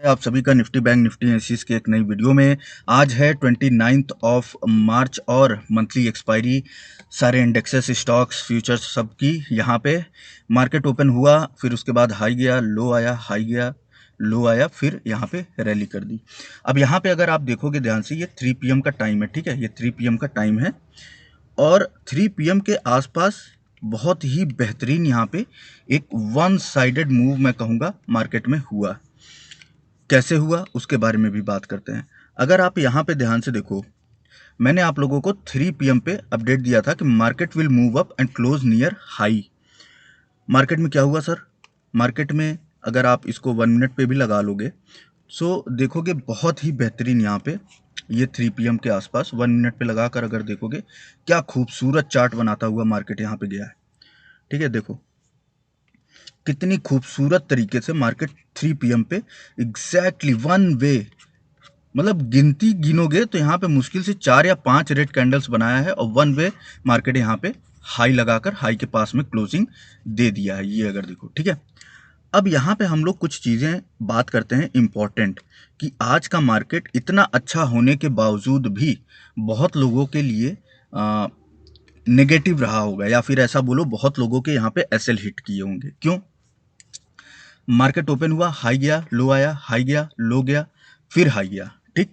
आप सभी का निफ्टी बैंक निफ्टी एनालिसिस के एक नई वीडियो में। आज है 29 ऑफ मार्च और मंथली एक्सपायरी सारे इंडेक्सेस स्टॉक्स फ्यूचर्स सब की यहाँ पे मार्केट ओपन हुआ, फिर उसके बाद हाई गया, लो आया, हाई गया, लो आया, फिर यहाँ पे रैली कर दी। अब यहाँ पे अगर आप देखोगे ध्यान से, ये 3 PM का टाइम है, ठीक है, ये 3 PM का टाइम है और 3 PM के आसपास बहुत ही बेहतरीन यहाँ पे एक वन साइडेड मूव मैं कहूँगा मार्केट में हुआ। कैसे हुआ उसके बारे में भी बात करते हैं। अगर आप यहाँ पे ध्यान से देखो, मैंने आप लोगों को 3 PM पे अपडेट दिया था कि market will move up and close near high. Market में क्या हुआ सर? मार्केट में अगर आप इसको 1 मिनट पे भी लगा लोगे सो देखोगे बहुत ही बेहतरीन यहाँ पे ये 3 PM के आसपास 1 मिनट पे लगा कर अगर देखोगे क्या खूबसूरत चार्ट बनाता हुआ मार्केट यहाँ पे गया है। ठीक है, देखो कितनी खूबसूरत तरीके से मार्केट 3 PM पे एग्जैक्टली वन वे, मतलब गिनती गिनोगे तो यहाँ पे मुश्किल से 4 या 5 रेड कैंडल्स बनाया है और वन वे मार्केट यहाँ पे हाई लगाकर हाई के पास में क्लोजिंग दे दिया है। ये अगर देखो, ठीक है। अब यहाँ पे हम लोग कुछ चीज़ें बात करते हैं इम्पोर्टेंट कि आज का मार्केट इतना अच्छा होने के बावजूद भी बहुत लोगों के लिए नेगेटिव रहा होगा, या फिर ऐसा बोलो बहुत लोगों के यहाँ पे एसएल हिट किए होंगे। क्यों? मार्केट ओपन हुआ, हाई गया, लो आया, हाई गया, लो गया, फिर हाई गया, ठीक।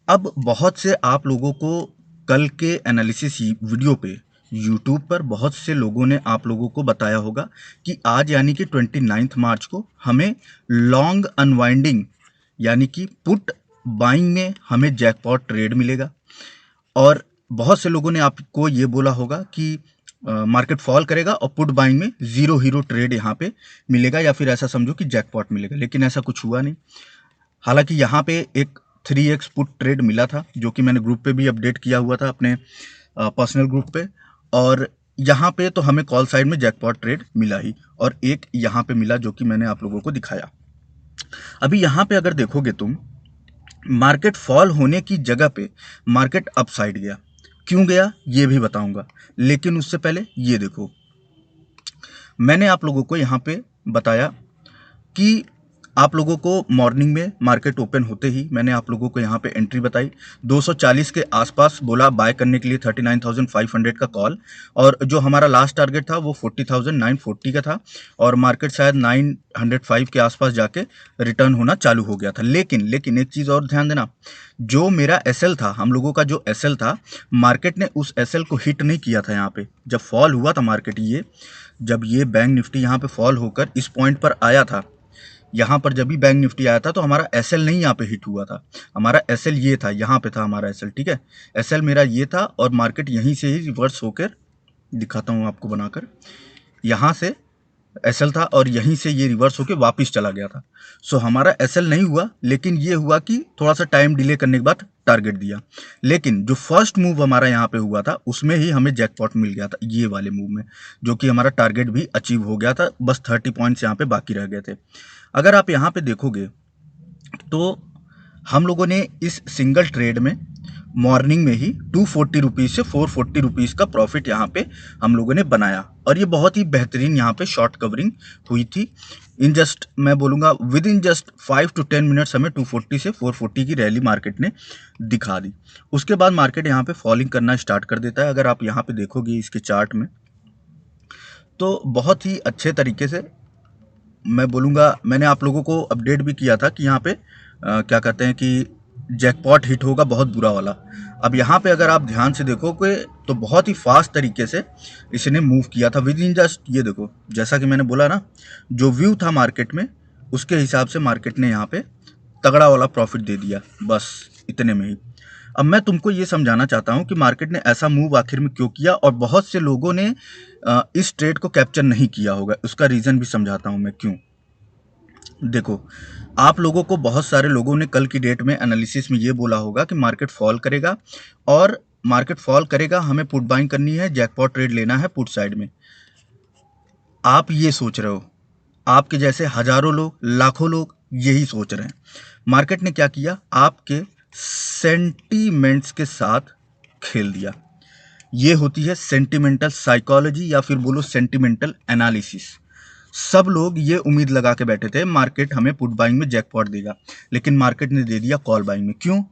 अब बहुत से आप लोगों को कल के एनालिसिस वीडियो पे यूट्यूब पर बहुत से लोगों ने आप लोगों को बताया होगा कि आज यानी कि 29 मार्च को हमें लॉन्ग अनवाइंडिंग यानी कि पुट बाइंग में हमें जैकपॉट ट्रेड मिलेगा। और बहुत से लोगों ने आपको ये बोला होगा कि मार्केट फॉल करेगा और पुट बाइंग में जीरो हीरो ट्रेड यहाँ पे मिलेगा, या फिर ऐसा समझो कि जैकपॉट मिलेगा। लेकिन ऐसा कुछ हुआ नहीं। हालांकि यहाँ पे एक 3x पुट ट्रेड मिला था जो कि मैंने ग्रुप पे भी अपडेट किया हुआ था अपने पर्सनल ग्रुप पे, और यहाँ पे तो हमें कॉल साइड में जैकपॉट ट्रेड मिला ही, और एक यहाँ पे मिला जो कि मैंने आप लोगों को दिखाया। अभी यहाँ पे अगर देखोगे तुम, मार्केट फॉल होने की जगह पे मार्केट अपसाइड गया। क्यों गया ये भी बताऊंगा, लेकिन उससे पहले ये देखो, मैंने आप लोगों को यहाँ पे बताया कि आप लोगों को मॉर्निंग में मार्केट ओपन होते ही मैंने आप लोगों को यहाँ पे एंट्री बताई 240 के आसपास, बोला बाय करने के लिए 39,500 का कॉल, और जो हमारा लास्ट टारगेट था वो 40,940 का था, और मार्केट शायद 905 के आसपास जाके रिटर्न होना चालू हो गया था। लेकिन एक चीज़ और ध्यान देना, जो मेरा एसएल था, हम लोगों का जो एसएल था, मार्केट ने उस एसएल को हिट नहीं किया था। यहाँ पे जब फॉल हुआ था मार्केट, ये जब ये बैंक निफ्टी यहाँ पे फॉल होकर इस पॉइंट पर आया था, यहाँ पर जब भी बैंक निफ्टी आया था तो हमारा एसएल नहीं यहाँ पे हिट हुआ था। हमारा एसएल ये था, यहाँ पे था हमारा एसएल, ठीक है। एसएल मेरा ये था और मार्केट यहीं से ही रिवर्स होकर, दिखाता हूँ आपको बनाकर, यहाँ से एसएल था और यहीं से ये रिवर्स होकर वापस चला गया था। सो हमारा एसएल नहीं हुआ, लेकिन ये हुआ कि थोड़ा सा टाइम डिले करने के बाद टारगेट दिया। लेकिन जो फर्स्ट मूव हमारा यहाँ पे हुआ था उसमें ही हमें जैकपॉट मिल गया था, ये वाले मूव में, जो कि हमारा टारगेट भी अचीव हो गया था। बस 30 पॉइंट्स यहाँ पे बाकी रह गए थे। अगर आप यहाँ पे देखोगे तो हम लोगों ने इस सिंगल ट्रेड में मॉर्निंग में ही 240 रुपीज़ से 440 रुपीज़ का प्रॉफिट यहाँ पे हम लोगों ने बनाया, और ये बहुत ही बेहतरीन यहाँ पे शॉर्ट कवरिंग हुई थी। इन जस्ट मैं बोलूँगा with in just 5 to 10 minutes हमें 240 से 440 की रैली मार्केट ने दिखा दी। उसके बाद मार्केट यहाँ पे फॉलिंग करना स्टार्ट कर देता है। अगर आप यहाँ पे देखोगे इसके चार्ट में तो बहुत ही अच्छे तरीके से मैं बोलूँगा, मैंने आप लोगों को अपडेट भी किया था कि यहाँ पे क्या कहते हैं कि जैकपॉट हिट होगा बहुत बुरा वाला। अब यहाँ पे अगर आप ध्यान से देखोगे तो बहुत ही फास्ट तरीके से इसने मूव किया था विद इन जस्ट, ये देखो जैसा कि मैंने बोला ना, जो व्यू था मार्केट में उसके हिसाब से मार्केट ने यहाँ पे तगड़ा वाला प्रॉफिट दे दिया, बस इतने में ही। अब मैं तुमको ये समझाना चाहता हूँ कि मार्केट ने ऐसा मूव आखिर में क्यों किया, और बहुत से लोगों ने इस ट्रेड को कैप्चर नहीं किया होगा, उसका रीज़न भी समझाता हूँ मैं क्यों। देखो, आप लोगों को बहुत सारे लोगों ने कल की डेट में एनालिसिस में ये बोला होगा कि मार्केट फॉल करेगा, और मार्केट फॉल करेगा, हमें पुट बाइंग करनी है, जैकपॉट ट्रेड लेना है पुट साइड में। आप ये सोच रहे हो, आपके जैसे हजारों लोग, लाखों लोग यही सोच रहे हैं। मार्केट ने क्या किया, आपके सेंटीमेंट्स के साथ खेल दिया। ये होती है सेंटिमेंटल साइकोलॉजी, या फिर बोलो सेंटिमेंटल एनालिसिस। सब लोग ये उम्मीद लगा के बैठे थे मार्केट हमें पुट बाइंग में जैकपॉट देगा, लेकिन मार्केट ने दे दिया कॉल बाइंग में। क्यों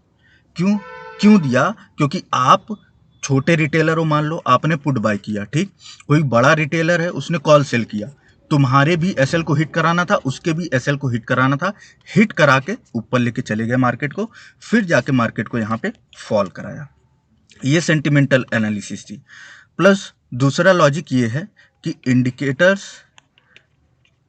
क्यों क्यों दिया? क्योंकि आप छोटे रिटेलर हो, मान लो आपने पुट बाय किया, ठीक, कोई बड़ा रिटेलर है उसने कॉल सेल किया, तुम्हारे भी एसएल को हिट कराना था, उसके भी एसएल को हिट कराना था, हिट करा के ऊपर लेके चले गए मार्केट को, फिर जाके मार्केट को यहाँ पे फॉल कराया। ये सेंटिमेंटल एनालिसिस थी। प्लस दूसरा लॉजिक ये है कि indicators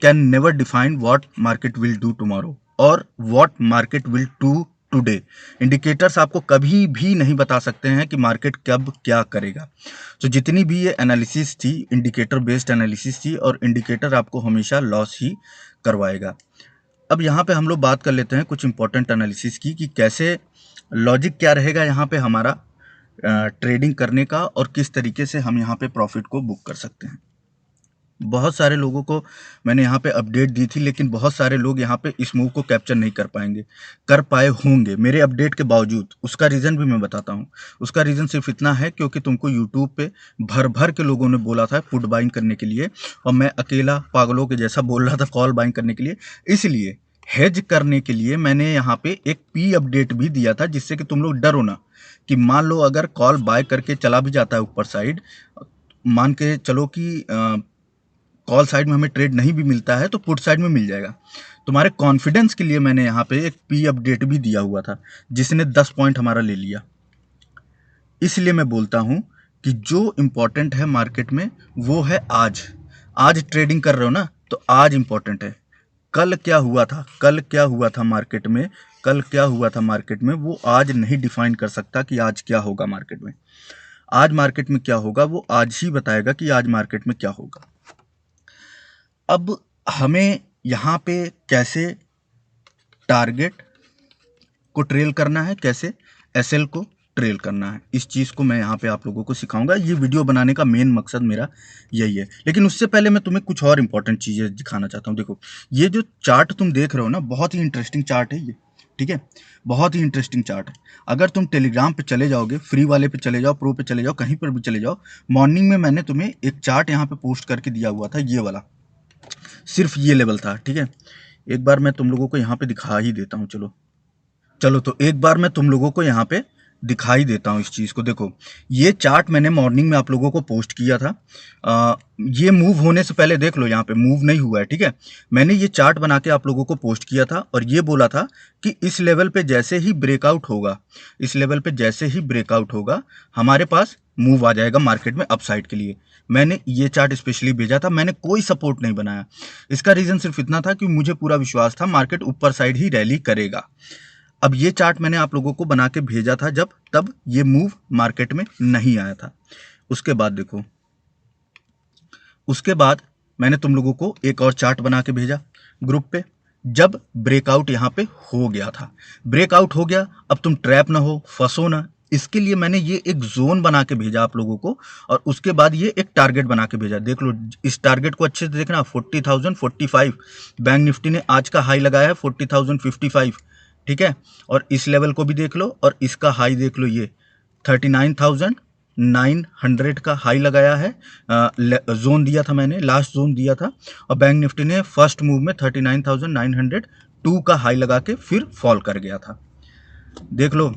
can never define what market will do tomorrow और what market will do today. Indicators आपको कभी भी नहीं बता सकते हैं कि मार्केट कब क्या करेगा। तो जितनी भी ये एनालिसिस थी, इंडिकेटर बेस्ड एनालिसिस थी, और इंडिकेटर आपको हमेशा लॉस ही करवाएगा। अब यहाँ पे हम लोग बात कर लेते हैं कुछ इंपॉर्टेंट एनालिसिस की, कि कैसे लॉजिक क्या रहेगा यहाँ पे हमारा ट्रेडिंग करने का, और किस तरीके से हम यहाँ पे प्रॉफिट को बुक कर सकते हैं। बहुत सारे लोगों को मैंने यहाँ पे अपडेट दी थी, लेकिन बहुत सारे लोग यहाँ पे इस मूव को कैप्चर नहीं कर पाएंगे, कर पाए होंगे मेरे अपडेट के बावजूद। उसका रीज़न भी मैं बताता हूँ। उसका रीज़न सिर्फ इतना है क्योंकि तुमको यूट्यूब पे भर भर के लोगों ने बोला था पुट बाइंग करने के लिए, और मैं अकेला पागलों के जैसा बोल रहा था कॉल बाइंग करने के लिए। इसलिए हेज करने के लिए मैंने यहाँ पे एक पी अपडेट भी दिया था, जिससे कि तुम लोग डरो ना, कि मान लो अगर कॉल बाय करके चला भी जाता है ऊपर साइड, मान के चलो कि कॉल साइड में हमें ट्रेड नहीं भी मिलता है तो पुट साइड में मिल जाएगा। तुम्हारे कॉन्फिडेंस के लिए मैंने यहाँ पे एक पी अपडेट भी दिया हुआ था, जिसने 10 पॉइंट हमारा ले लिया। इसलिए मैं बोलता हूँ कि जो इम्पोर्टेंट है मार्केट में वो है आज। आज ट्रेडिंग कर रहे हो ना, तो आज इम्पोर्टेंट है। कल क्या हुआ था, कल क्या हुआ था मार्केट में, कल क्या हुआ था मार्केट में, वो आज नहीं डिफाइन कर सकता कि आज क्या होगा मार्केट में। आज मार्केट में क्या होगा वो आज ही बताएगा कि आज मार्केट में क्या होगा। अब हमें यहाँ पे कैसे टारगेट को ट्रेल करना है, कैसे एसएल को ट्रेल करना है, इस चीज़ को मैं यहाँ पे आप लोगों को सिखाऊंगा। ये वीडियो बनाने का मेन मकसद मेरा यही है। लेकिन उससे पहले मैं तुम्हें कुछ और इंपॉर्टेंट चीज़ें दिखाना चाहता हूँ। देखो, ये जो चार्ट तुम देख रहे हो ना, बहुत ही इंटरेस्टिंग चार्ट है ये, ठीक है, बहुत ही इंटरेस्टिंग चार्ट है। अगर तुम टेलीग्राम पे चले जाओगे, फ्री वाले पे चले जाओ, प्रो पे चले जाओ, कहीं पर भी चले जाओ, मॉर्निंग में मैंने तुम्हें एक चार्ट यहाँ पे पोस्ट करके दिया हुआ था, ये वाला, सिर्फ ये लेवल था, ठीक है। एक बार मैं तुम लोगों को यहाँ पे दिखा ही देता हूँ। चलो चलो तो एक बार मैं तुम लोगों को यहाँ पे दिखाई देता हूँ इस चीज़ को। देखो, ये चार्ट मैंने मॉर्निंग में आप लोगों को पोस्ट किया था। ये मूव होने से पहले देख लो, यहाँ पे मूव नहीं हुआ है, ठीक है। मैंने ये चार्ट बना के आप लोगों को पोस्ट किया था, और ये बोला था कि इस लेवल पे जैसे ही ब्रेकआउट होगा, इस लेवल पे जैसे ही ब्रेकआउट होगा, हमारे पास मूव आ जाएगा मार्केट में अपसाइड के लिए। मैंने ये चार्ट स्पेशली भेजा था, मैंने कोई सपोर्ट नहीं बनाया। इसका रीज़न सिर्फ इतना था कि मुझे पूरा विश्वास था मार्केट ऊपर साइड ही रैली करेगा। अब ये चार्ट मैंने आप लोगों को बना के भेजा था जब तब ये मूव मार्केट में नहीं आया था। उसके बाद देखो, उसके बाद मैंने तुम लोगों को एक और चार्ट बना के भेजा ग्रुप पे, जब ब्रेकआउट यहाँ पे हो गया था। ब्रेकआउट हो गया, अब तुम ट्रैप ना हो, फंसो ना, इसके लिए मैंने ये एक जोन बना के भेजा आप लोगों को, और उसके बाद ये एक टारगेट बना के भेजा। देख लो, इस टारगेट को अच्छे से देखना, 40,045। बैंक निफ्टी ने आज का हाई लगाया है 40,055, ठीक है। और इस लेवल को भी देख लो, और इसका हाई देख लो, ये 39,900 का हाई लगाया है। जोन दिया था मैंने, लास्ट जोन दिया था, और बैंक निफ्टी ने फर्स्ट मूव में 39,902 का हाई लगा के फिर फॉल कर गया था। देख लो,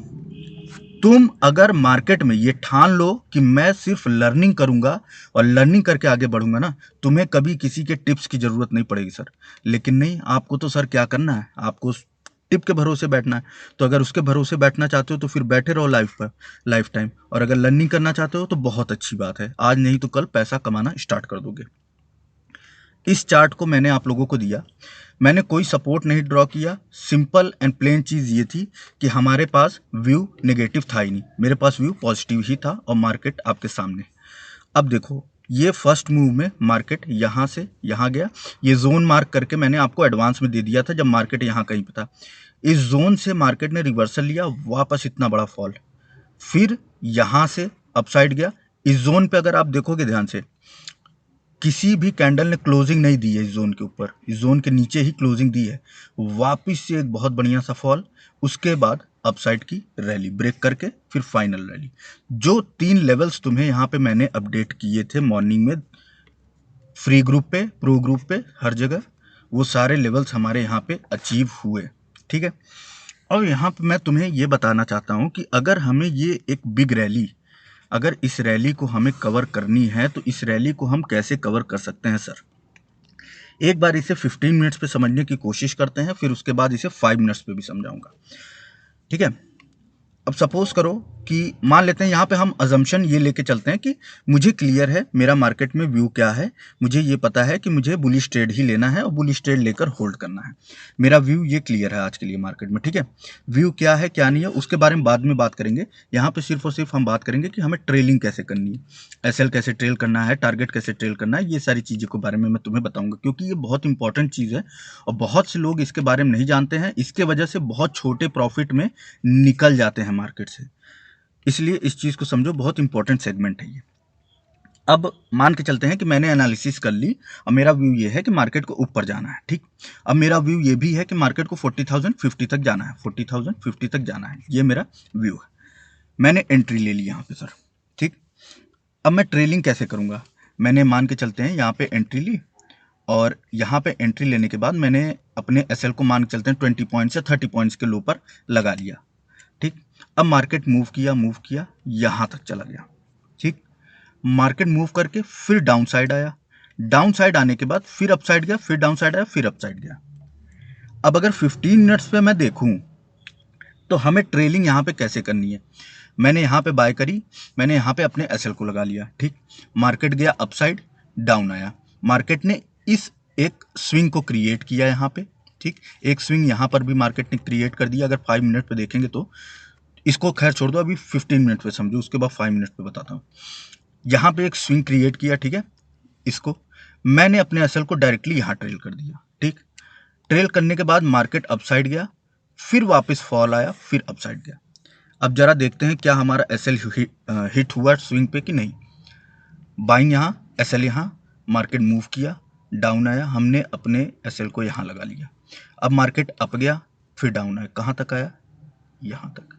तुम अगर मार्केट में ये ठान लो कि मैं सिर्फ लर्निंग करूंगा और लर्निंग करके आगे बढ़ूंगा ना, तुम्हें कभी किसी के टिप्स की जरूरत नहीं पड़ेगी सर। लेकिन नहीं, आपको तो सर क्या करना है, आपको टिप के भरोसे बैठना है। तो अगर उसके भरोसे बैठना चाहते हो तो फिर बैठे रहो लाइफ टाइम, और अगर लर्निंग करना चाहते हो तो बहुत अच्छी बात है, आज नहीं तो कल पैसा कमाना स्टार्ट कर दोगे। इस चार्ट को मैंने आप लोगों को दिया, मैंने कोई सपोर्ट नहीं ड्रॉ किया। सिंपल एंड प्लेन चीज़ ये थी कि हमारे पास व्यू नेगेटिव था ही नहीं, मेरे पास व्यू पॉजिटिव ही था, और मार्केट आपके सामने। अब देखो, ये फर्स्ट मूव में मार्केट यहाँ से यहाँ गया, ये जोन मार्क करके मैंने आपको एडवांस में दे दिया था जब मार्केट यहाँ कहीं पे था। इस जोन से मार्केट ने रिवर्सल लिया, वापस इतना बड़ा फॉल, फिर यहाँ से अपसाइड गया। इस जोन पे अगर आप देखोगे ध्यान से, किसी भी कैंडल ने क्लोजिंग नहीं दी है इस जोन के ऊपर, इस जोन के नीचे ही क्लोजिंग दी है। वापस से एक बहुत बढ़िया सा फॉल, उसके बाद अपसाइड की रैली ब्रेक करके फिर फाइनल रैली। जो 3 लेवल्स तुम्हें यहाँ पे मैंने अपडेट किए थे मॉर्निंग में, फ्री ग्रुप पे, प्रो ग्रुप पे, हर जगह वो सारे लेवल्स हमारे यहाँ पे अचीव हुए। ठीक है, और यहाँ पे मैं तुम्हें ये बताना चाहता हूँ कि अगर हमें ये एक बिग रैली, अगर इस रैली को हमें कवर करनी है तो इस रैली को हम कैसे कवर कर सकते हैं सर। एक बार इसे 15 मिनट्स पे समझने की कोशिश करते हैं, फिर उसके बाद इसे 5 मिनट्स पे भी समझाऊंगा। ठीक है, अब सपोज करो कि मान लेते हैं यहाँ पे हम अजम्पशन ये लेके चलते हैं कि मुझे क्लियर है मेरा मार्केट में व्यू क्या है, मुझे ये पता है कि मुझे बुलिश ट्रेड ही लेना है और बुलिश ट्रेड लेकर होल्ड करना है। मेरा व्यू ये क्लियर है आज के लिए मार्केट में। ठीक है, व्यू क्या है क्या नहीं है उसके बारे में बाद में बात करेंगे। यहाँ पे सिर्फ और सिर्फ हम बात करेंगे कि हमें ट्रेलिंग कैसे करनी है, एसएल कैसे ट्रेल करना है, टारगेट कैसे ट्रेल करना है, ये सारी चीज़ों के बारे में मैं तुम्हें बताऊंगा, क्योंकि ये बहुत इंपॉर्टेंट चीज़ है और बहुत से लोग इसके बारे में नहीं जानते हैं। इसके वजह से बहुत छोटे प्रॉफिट में निकल जाते हैं मार्केट से, इसलिए इस चीज़ को समझो, बहुत इंपॉर्टेंट सेगमेंट है ये। अब मान के चलते हैं कि मैंने एनालिसिस कर ली और मेरा व्यू ये है कि मार्केट को ऊपर जाना है। ठीक, अब मेरा व्यू ये भी है कि मार्केट को 40,050 तक जाना है, 40,050 तक जाना है, ये मेरा व्यू है। मैंने एंट्री ले ली यहाँ पे सर। ठीक, अब मैं ट्रेलिंग कैसे करूँगा। मैंने मान के चलते हैं यहाँ पे एंट्री ली और यहाँ पे एंट्री लेने के बाद मैंने अपने एसएल को मान के चलते हैं 20 पॉइंट्स या 30 पॉइंट्स के लो पर लगा लिया। ठीक, अब मार्केट मूव किया यहाँ तक चला गया। ठीक, मार्केट मूव करके फिर डाउन साइड आया, डाउन साइड आने के बाद फिर अप साइड गया, फिर डाउन साइड आया, फिर अप साइड गया। अब अगर 15 मिनट्स पे मैं देखूं तो हमें ट्रेलिंग यहाँ पे कैसे करनी है। मैंने यहाँ पे बाय करी, मैंने यहाँ पे अपने एसएल को लगा लिया। ठीक, मार्केट गया अप साइड, डाउन आया, मार्केट ने इस एक स्विंग को क्रिएट किया यहाँ पे। ठीक, एक स्विंग यहाँ पर भी मार्केट ने क्रिएट कर दिया। अगर 5 मिनट पे देखेंगे तो, इसको खैर छोड़ दो, अभी 15 मिनट पे समझो, उसके बाद 5 मिनट पे बताता हूँ। यहाँ पे एक स्विंग क्रिएट किया। ठीक है, इसको मैंने अपने एसएल को डायरेक्टली यहाँ ट्रेल कर दिया। ठीक, ट्रेल करने के बाद मार्केट अपसाइड गया, फिर वापस फॉल आया, फिर अपसाइड गया। अब जरा देखते हैं क्या हमारा एसएल हिट हुआ स्विंग पे कि नहीं। बाइंग यहाँ, एसएल यहाँ, मार्केट मूव किया, डाउन आया, हमने अपने एसएल को यहाँ लगा लिया। अब मार्केट अप गया, फिर डाउन आया, कहाँ तक आया, यहाँ तक।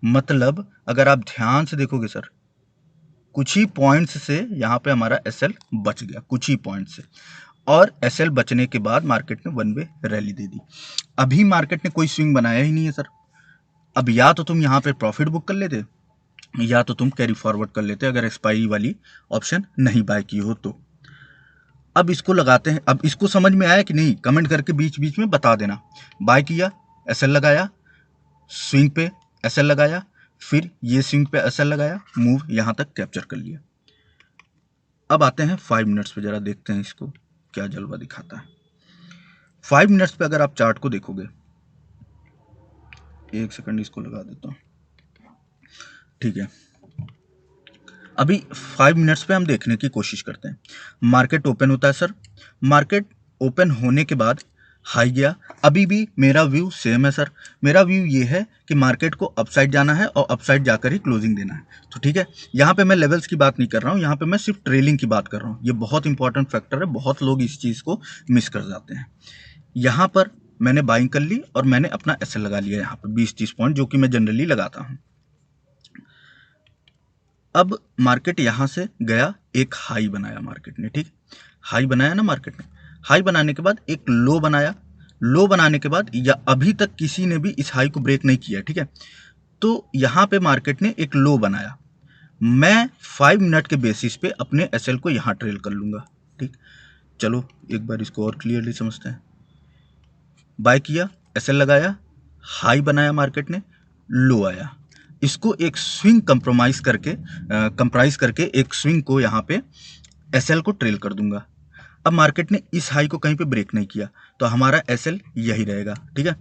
मतलब अगर आप ध्यान से देखोगे सर, कुछ ही पॉइंट्स से यहाँ पे हमारा एसएल बच गया, कुछ ही पॉइंट से, और एसएल बचने के बाद मार्केट ने वन वे रैली दे दी। अभी मार्केट ने कोई स्विंग बनाया ही नहीं है सर। अब या तो तुम यहाँ पे प्रॉफिट बुक कर लेते या तो तुम कैरी फॉरवर्ड कर लेते, अगर एक्सपायरी वाली ऑप्शन नहीं बाय की हो तो। अब इसको लगाते हैं। अब इसको समझ में आया कि नहीं, कमेंट करके बीच बीच में बता देना। बाय किया, एसएल लगाया, स्विंग पे एसएल लगाया, फिर ये स्विंग पे एसएल लगाया, मूव यहाँ तक कैप्चर कर लिया। अब आते हैं 5 मिनट्स पे, जरा देखते हैं इसको क्या जलवा दिखाता है। 5 मिनट्स पे अगर आप चार्ट को देखोगे, एक सेकंड इसको लगा देता हूँ। ठीक है, अभी 5 मिनट्स पे हम देखने की कोशिश करते हैं। मार्केट ओपन होता है सर, मार्केट ओपन होने के बाद हाई गया। अभी भी मेरा व्यू सेम है सर, मेरा व्यू ये है कि मार्केट को अपसाइड जाना है और अपसाइड जाकर ही क्लोजिंग देना है। तो ठीक है, यहाँ पे मैं लेवल्स की बात नहीं कर रहा हूँ, यहाँ पे मैं सिर्फ ट्रेलिंग की बात कर रहा हूँ। ये बहुत इंपॉर्टेंट फैक्टर है, बहुत लोग इस चीज़ को मिस कर जाते हैं। यहाँ पर मैंने बाइंग कर ली और मैंने अपना एसएल लगा लिया यहाँ पे 20-30 पॉइंट, जो कि मैं जनरली लगाता हूँ। अब मार्केट यहाँ से गया, एक हाई बनाया मार्केट ने। ठीक, हाई बनाया ना मार्केट ने, हाई बनाने के बाद एक लो बनाया, लो बनाने के बाद या अभी तक किसी ने भी इस हाई को ब्रेक नहीं किया। ठीक है, तो यहाँ पे मार्केट ने एक लो बनाया, मैं 5 मिनट के बेसिस पे अपने एसएल को यहाँ ट्रेल कर लूँगा। ठीक, चलो एक बार इसको और क्लियरली समझते हैं। बाय किया, एसएल लगाया, हाई बनाया मार्केट ने, लो आया, इसको एक स्विंग कंप्राइज करके एक स्विंग को यहाँ पे एसएल को ट्रेल कर दूंगा। अब मार्केट ने इस हाई को कहीं पे ब्रेक नहीं किया तो हमारा एसएल यही रहेगा। ठीक है,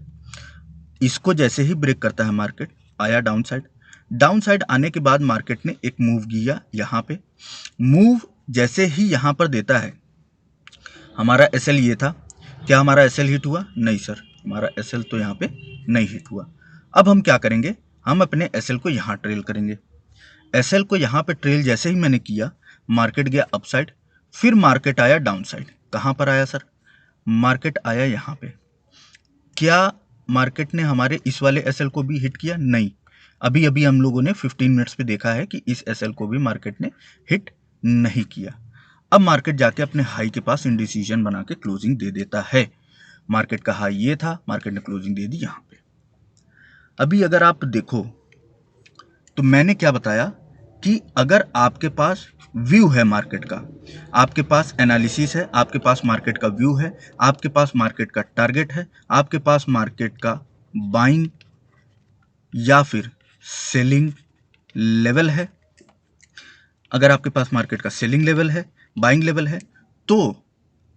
इसको जैसे ही ब्रेक करता है मार्केट, आया डाउन साइड, डाउन साइड आने के बाद मार्केट ने एक मूव किया यहाँ पे। मूव जैसे ही यहाँ पर देता है, हमारा एसएल ये था, क्या हमारा एसएल हिट हुआ? नहीं सर, हमारा एसएल तो यहाँ पे नहीं हिट हुआ। अब हम क्या करेंगे, हम अपने एसएल को यहाँ ट्रेल करेंगे। एसएल को यहाँ पे ट्रेल जैसे ही मैंने किया, मार्केट गया अपसाइड, फिर मार्केट आया डाउन साइड। कहाँ पर आया सर? मार्केट आया यहाँ पे। क्या मार्केट ने हमारे इस वाले एसएल को भी हिट किया? नहीं। अभी अभी हम लोगों ने 15 मिनट्स पे देखा है कि इस एसएल को भी मार्केट ने हिट नहीं किया। अब मार्केट जाके अपने हाई के पास इंडिसीजन बना के क्लोजिंग दे देता है। मार्केट का हाई ये था, मार्केट ने क्लोजिंग दे दी यहां पे। अभी अगर आप देखो तो मैंने क्या बताया कि अगर आपके पास व्यू है मार्केट का, आपके पास एनालिसिस है, आपके पास मार्केट का व्यू है, आपके पास मार्केट का टारगेट है, आपके पास मार्केट का बाइंग या फिर सेलिंग लेवल है, अगर आपके पास मार्केट का सेलिंग लेवल है, बाइंग लेवल है, तो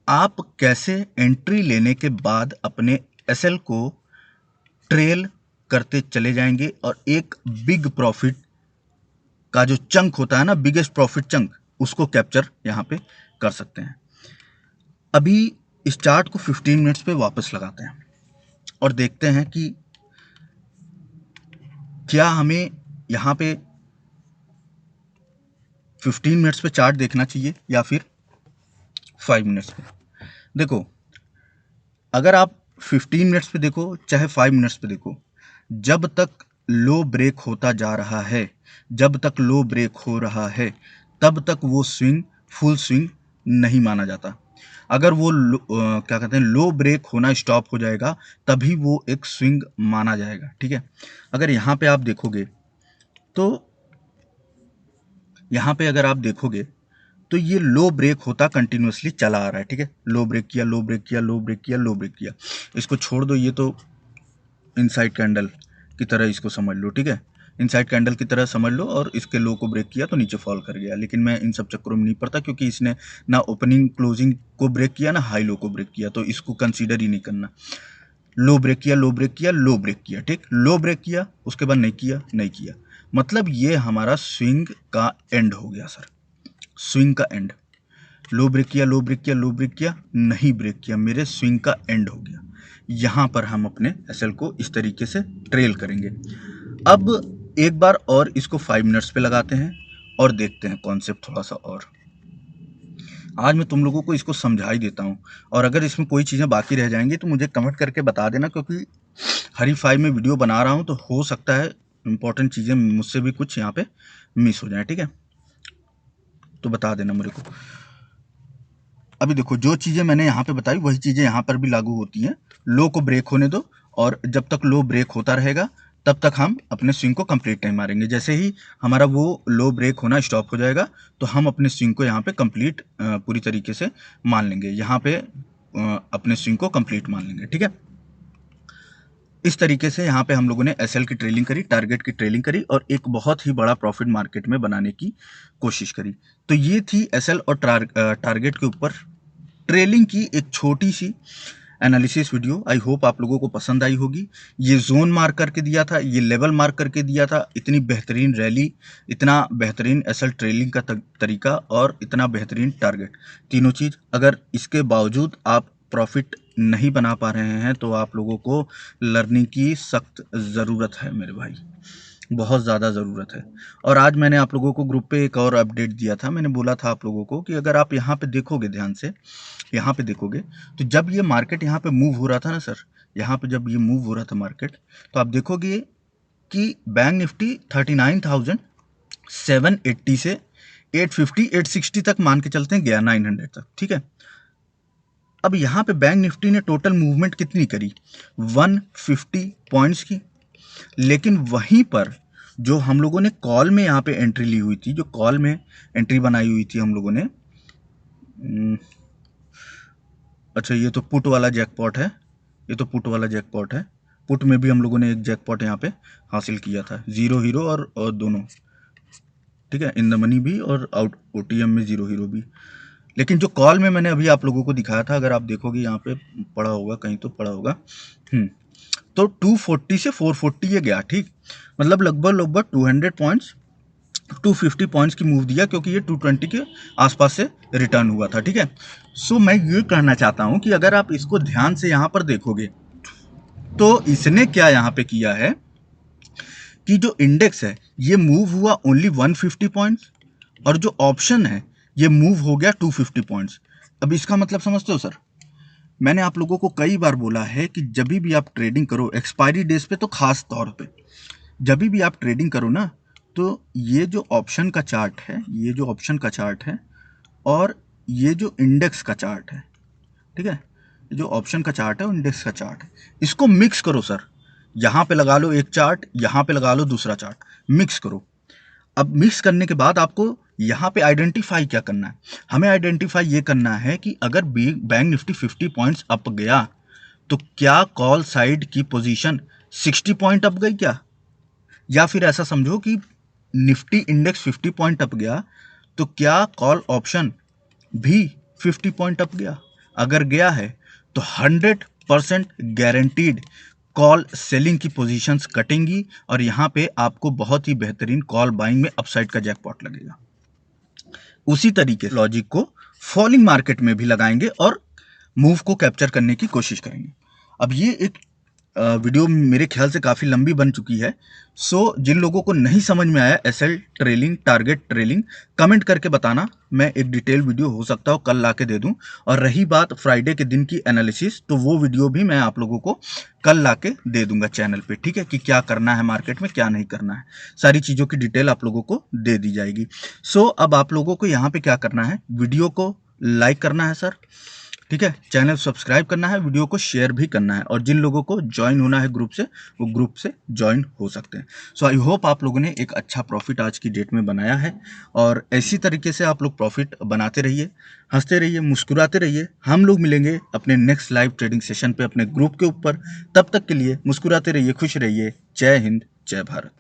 आप कैसे एंट्री लेने के बाद अपने एसएल को ट्रेल करते चले जाएंगे और एक बिग प्रॉफिट का जो चंक होता है ना, बिगेस्ट प्रॉफिट चंक, उसको कैप्चर यहां पे कर सकते हैं। अभी इस चार्ट को 15 मिनट्स पे वापस लगाते हैं और देखते हैं कि क्या हमें यहां पे 15 मिनट्स पे चार्ट देखना चाहिए या फिर 5 मिनट्स पे। देखो, अगर आप 15 मिनट्स पे देखो चाहे 5 मिनट्स पे देखो, जब तक लो ब्रेक होता जा रहा है, जब तक लो ब्रेक हो रहा है, तब तक वो स्विंग फुल स्विंग नहीं माना जाता। अगर वो क्या कहते हैं, लो ब्रेक होना स्टॉप हो जाएगा तभी वो एक स्विंग माना जाएगा। ठीक है, अगर यहाँ पे आप देखोगे तो यहाँ पे अगर आप देखोगे तो ये लो ब्रेक होता कंटिन्यूसली चला आ रहा है। ठीक है, लो ब्रेक किया, लो ब्रेक किया, लो ब्रेक किया, लो ब्रेक किया, इसको छोड़ दो, ये तो इनसाइड कैंडल की तरह इसको समझ लो। ठीक है, इनसाइड कैंडल की तरह समझ लो, और इसके लो को ब्रेक किया तो नीचे फॉल कर गया। लेकिन मैं इन सब चक्करों में नहीं पड़ता, क्योंकि इसने ना ओपनिंग क्लोजिंग को ब्रेक किया ना हाई लो को ब्रेक किया, तो इसको कंसीडर ही नहीं करना। लो ब्रेक किया, लो ब्रेक किया, लो ब्रेक किया, ठीक, लो ब्रेक किया, उसके बाद नहीं किया, नहीं किया, मतलब ये हमारा स्विंग का एंड हो गया सर, स्विंग का एंड। लो ब्रेक किया, लो ब्रेक किया, लो ब्रेक किया, नहीं ब्रेक किया, मेरे स्विंग का एंड हो गया। यहां पर हम अपने एसएल को इस तरीके से ट्रेल करेंगे। अब एक बार और इसको 5 मिनट्स पे लगाते हैं और देखते हैं कॉन्सेप्ट थोड़ा सा। और आज मैं तुम लोगों को इसको समझा ही देता हूं, और अगर इसमें कोई चीज़ें बाकी रह जाएंगी तो मुझे कमेंट करके बता देना, क्योंकि हरी 5 में वीडियो बना रहा हूं तो हो सकता है इंपॉर्टेंट चीज़ें मुझसे भी कुछ यहाँ पे मिस हो जाए। ठीक है, तो बता देना मेरे को। अभी देखो, जो चीज़ें मैंने यहाँ पे बताई वही चीज़ें यहाँ पर भी लागू होती हैं। लो को ब्रेक होने दो, और जब तक लो ब्रेक होता रहेगा तब तक हम अपने स्विंग को कंप्लीट नहीं मारेंगे। जैसे ही हमारा वो लो ब्रेक होना स्टॉप हो जाएगा तो हम अपने स्विंग को यहाँ पे कंप्लीट पूरी तरीके से मान लेंगे, यहाँ पे अपने स्विंग को कंप्लीट मान लेंगे। ठीक है, इस तरीके से यहाँ पे हम लोगों ने एसएल की ट्रेलिंग करी, टारगेट की ट्रेलिंग करी, और एक बहुत ही बड़ा प्रॉफिट मार्केट में बनाने की कोशिश करी। तो ये थी एसएल और टारगेट के ऊपर ट्रेलिंग की एक छोटी C analysis video. I hope आप लोगों को पसंद आई होगी। ये जोन मार्क करके दिया था, ये लेवल मार्क करके दिया था, इतनी बेहतरीन रैली, इतना बेहतरीन एसएल ट्रेलिंग का तरीका, और इतना बेहतरीन टारगेट, तीनों चीज़, अगर इसके बावजूद आप प्रॉफिट नहीं बना पा रहे हैं तो आप लोगों को लर्निंग की सख्त ज़रूरत है मेरे भाई, बहुत ज़्यादा ज़रूरत है। और आज मैंने आप लोगों को ग्रुप पे एक और अपडेट दिया था, मैंने बोला था आप लोगों को कि अगर आप यहाँ पे देखोगे ध्यान से, यहाँ पे देखोगे तो जब ये मार्केट यहाँ पे मूव हो रहा था ना सर, यहाँ पे जब ये मूव हो रहा था मार्केट, तो आप देखोगे कि बैंक निफ्टी 39,780 से 850 860 तक मान के चलते हैं गया, 900 तक। ठीक है, अब यहाँ पे बैंक निफ्टी ने टोटल मूवमेंट कितनी करी, 150 पॉइंट्स की। लेकिन वहीं पर जो हम लोगों ने कॉल में यहाँ पे एंट्री ली हुई थी, जो कॉल में एंट्री बनाई हुई थी हम लोगों ने, अच्छा ये तो पुट वाला जैकपॉट है, ये तो पुट वाला जैकपॉट है। पुट में भी हम लोगों ने एक जैकपॉट यहाँ पे हासिल किया था, जीरो हीरो और दोनों। ठीक है, इन द मनी भी और आउट ओटीएम में जीरो हीरो भी। लेकिन जो कॉल में मैंने अभी आप लोगों को दिखाया था, अगर आप देखोगे यहाँ पे पड़ा होगा, कहीं तो पड़ा होगा, तो 240 से 440 ये गया। ठीक, मतलब लगभग 200 पॉइंट्स 250 पॉइंट्स की मूव दिया, क्योंकि ये 220 के आसपास से रिटर्न हुआ था। ठीक है, सो मैं ये कहना चाहता हूं कि अगर आप इसको ध्यान से यहां पर देखोगे तो इसने क्या यहां पे किया है कि जो इंडेक्स है ये मूव हुआ ओनली 150 पॉइंट्स, और जो ऑप्शन है ये मूव हो गया 250 पॉइंट्स। अब इसका मतलब समझते हो सर, मैंने आप लोगों को कई बार बोला है कि जब भी आप ट्रेडिंग करो एक्सपायरी डेज पे, तो खास तौर पे जब भी आप ट्रेडिंग करो ना, तो ये जो ऑप्शन का चार्ट है, ये जो ऑप्शन का चार्ट है, और ये जो इंडेक्स का चार्ट है, ठीक है, ये जो ऑप्शन का चार्ट है वो इंडेक्स का चार्ट है, इसको मिक्स करो सर। यहाँ पे लगा लो एक चार्ट, यहाँ पे लगा लो दूसरा चार्ट, मिक्स करो। अब मिक्स करने के बाद आपको यहाँ पे आइडेंटिफाई क्या करना है, हमें आइडेंटिफाई ये करना है कि अगर बैंक निफ्टी 50 पॉइंट्स अप गया तो क्या कॉल साइड की पोजीशन 60 पॉइंट अप गई क्या, या फिर ऐसा समझो कि निफ्टी इंडेक्स 50 पॉइंट अप गया तो क्या कॉल ऑप्शन भी 50 पॉइंट अप गया। अगर गया है तो 100% गारंटीड कॉल सेलिंग की पोजीशंस कटेंगी और यहां पे आपको बहुत ही बेहतरीन कॉल बाइंग में अपसाइड का जैकपॉट लगेगा। उसी तरीके से लॉजिक को फॉलिंग मार्केट में भी लगाएंगे और मूव को कैप्चर करने की कोशिश करेंगे। अब ये एक वीडियो मेरे ख्याल से काफ़ी लंबी बन चुकी है, सो जिन लोगों को नहीं समझ में आया SL trailing, target trailing, comment करके बताना, मैं एक डिटेल वीडियो हो सकता हो कल ला के दे दूं। और रही बात फ्राइडे के दिन की एनालिसिस, तो वो वीडियो भी मैं आप लोगों को कल ला के दे दूंगा चैनल पे, ठीक है, कि क्या करना है मार्केट में, क्या नहीं करना है, सारी चीज़ों की डिटेल आप लोगों को दे दी जाएगी। सो अब आप लोगों को यहाँ पे क्या करना है, वीडियो को लाइक करना है सर, ठीक है, चैनल सब्सक्राइब करना है, वीडियो को शेयर भी करना है, और जिन लोगों को ज्वाइन होना है ग्रुप से, वो ग्रुप से ज्वाइन हो सकते हैं। सो आई होप आप लोगों ने एक अच्छा प्रॉफिट आज की डेट में बनाया है, और इसी तरीके से आप लोग प्रॉफिट बनाते रहिए, हंसते रहिए, मुस्कुराते रहिए। हम लोग मिलेंगे अपने नेक्स्ट लाइव ट्रेडिंग सेशन पे अपने ग्रुप के ऊपर। तब तक के लिए मुस्कुराते रहिए, खुश रहिए। जय हिंद, जय भारत।